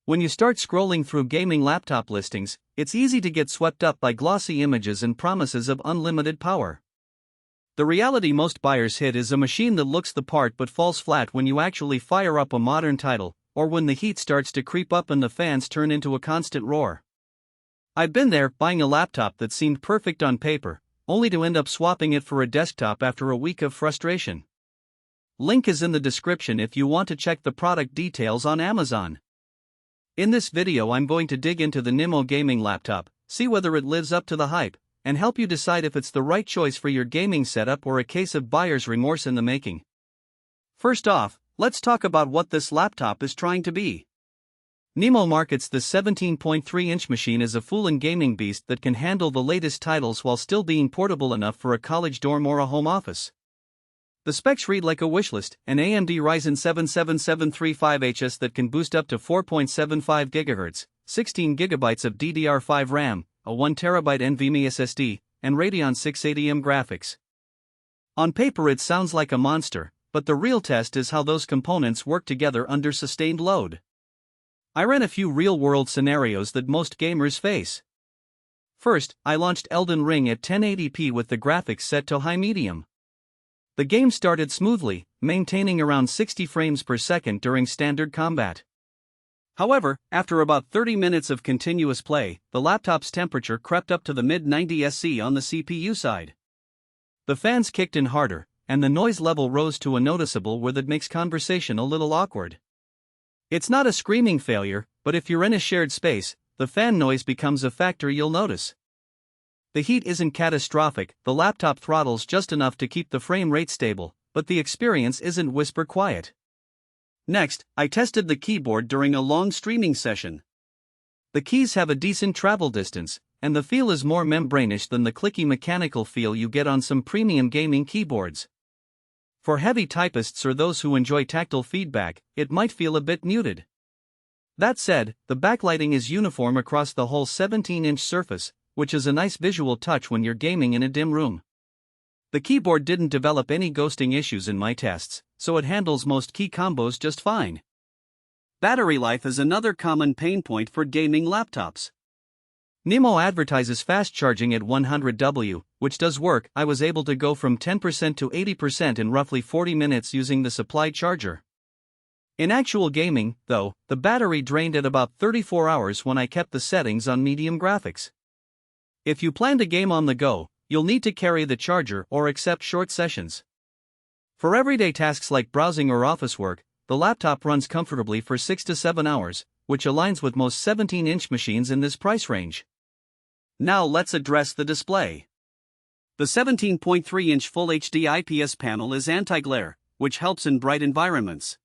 When you start scrolling through gaming laptop listings, it's easy to get swept up by glossy images and promises of unlimited power. The reality most buyers hit is a machine that looks the part but falls flat when you actually fire up a modern title, or when the heat starts to creep up and the fans turn into a constant roar. I've been there, buying a laptop that seemed perfect on paper, only to end up swapping it for a desktop after a week of frustration. Link is in the description if you want to check the product details on Amazon. In this video I'm going to dig into the NIMO gaming laptop, see whether it lives up to the hype, and help you decide if it's the right choice for your gaming setup or a case of buyer's remorse in the making. First off, let's talk about what this laptop is trying to be. NIMO markets the 17.3-inch machine as a full-on gaming beast that can handle the latest titles while still being portable enough for a college dorm or a home office. The specs read like a wishlist: an AMD Ryzen 77.3 FHD that can boost up to 4.75 GHz, 16 GB of DDR5 RAM, a 1TB NVMe SSD, and Radeon 680M graphics. On paper it sounds like a monster, but the real test is how those components work together under sustained load. I ran a few real-world scenarios that most gamers face. First, I launched Elden Ring at 1080p with the graphics set to high medium. The game started smoothly, maintaining around 60 frames per second during standard combat. However, after about 30 minutes of continuous play, the laptop's temperature crept up to the mid-90 SC on the CPU side. The fans kicked in harder, and the noise level rose to a noticeable where that makes conversation a little awkward. It's not a screaming failure, but if you're in a shared space, the fan noise becomes a factor you'll notice. The heat isn't catastrophic, the laptop throttles just enough to keep the frame rate stable, but the experience isn't whisper quiet. Next, I tested the keyboard during a long streaming session. The keys have a decent travel distance, and the feel is more membrane-ish than the clicky mechanical feel you get on some premium gaming keyboards. For heavy typists or those who enjoy tactile feedback, it might feel a bit muted. That said, the backlighting is uniform across the whole 17-inch surface, which is a nice visual touch when you're gaming in a dim room. The keyboard didn't develop any ghosting issues in my tests, so it handles most key combos just fine. Battery life is another common pain point for gaming laptops. NIMO advertises fast charging at 100W, which does work. I was able to go from 10% to 80% in roughly 40 minutes using the supplied charger. In actual gaming, though, the battery drained at about 34 hours when I kept the settings on medium graphics. If you plan to game on the go, you'll need to carry the charger or accept short sessions. For everyday tasks like browsing or office work, the laptop runs comfortably for 6 to 7 hours, which aligns with most 17-inch machines in this price range. Now let's address the display. The 17.3-inch Full HD IPS panel is anti-glare, which helps in bright environments.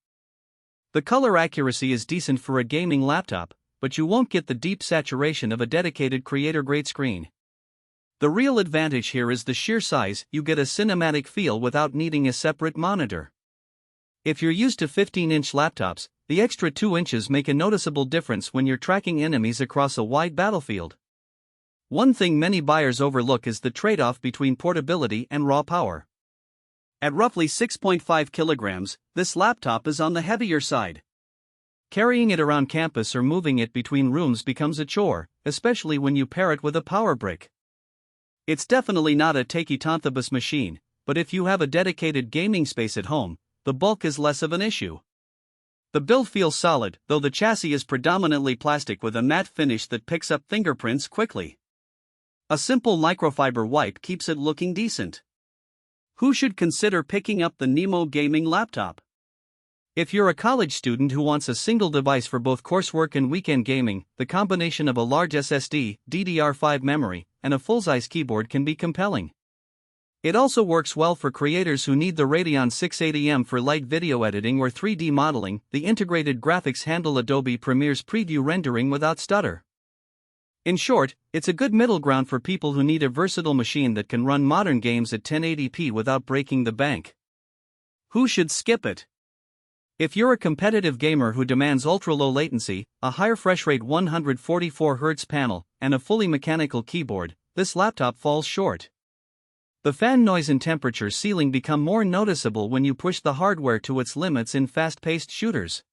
The color accuracy is decent for a gaming laptop, but you won't get the deep saturation of a dedicated creator-grade screen. The real advantage here is the sheer size. You get a cinematic feel without needing a separate monitor. If you're used to 15-inch laptops, the extra 2 inches make a noticeable difference when you're tracking enemies across a wide battlefield. One thing many buyers overlook is the trade-off between portability and raw power. At roughly 6.5 kilograms, this laptop is on the heavier side. Carrying it around campus or moving it between rooms becomes a chore, especially when you pair it with a power brick. It's definitely not a takey-tanthabus machine, but if you have a dedicated gaming space at home, the bulk is less of an issue. The build feels solid, though the chassis is predominantly plastic with a matte finish that picks up fingerprints quickly. A simple microfiber wipe keeps it looking decent. Who should consider picking up the NIMO gaming laptop? If you're a college student who wants a single device for both coursework and weekend gaming, the combination of a large SSD, DDR5 memory, and a full-size keyboard can be compelling. It also works well for creators who need the Radeon 680M for light video editing or 3D modeling. The integrated graphics handle Adobe Premiere's preview rendering without stutter. In short, it's a good middle ground for people who need a versatile machine that can run modern games at 1080p without breaking the bank. Who should skip it? If you're a competitive gamer who demands ultra-low latency, a higher refresh rate 144Hz panel, and a fully mechanical keyboard, this laptop falls short. The fan noise and temperature ceiling become more noticeable when you push the hardware to its limits in fast-paced shooters.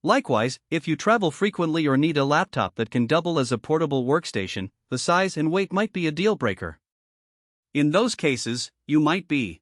Likewise, if you travel frequently or need a laptop that can double as a portable workstation, the size and weight might be a deal breaker. In those cases, you might be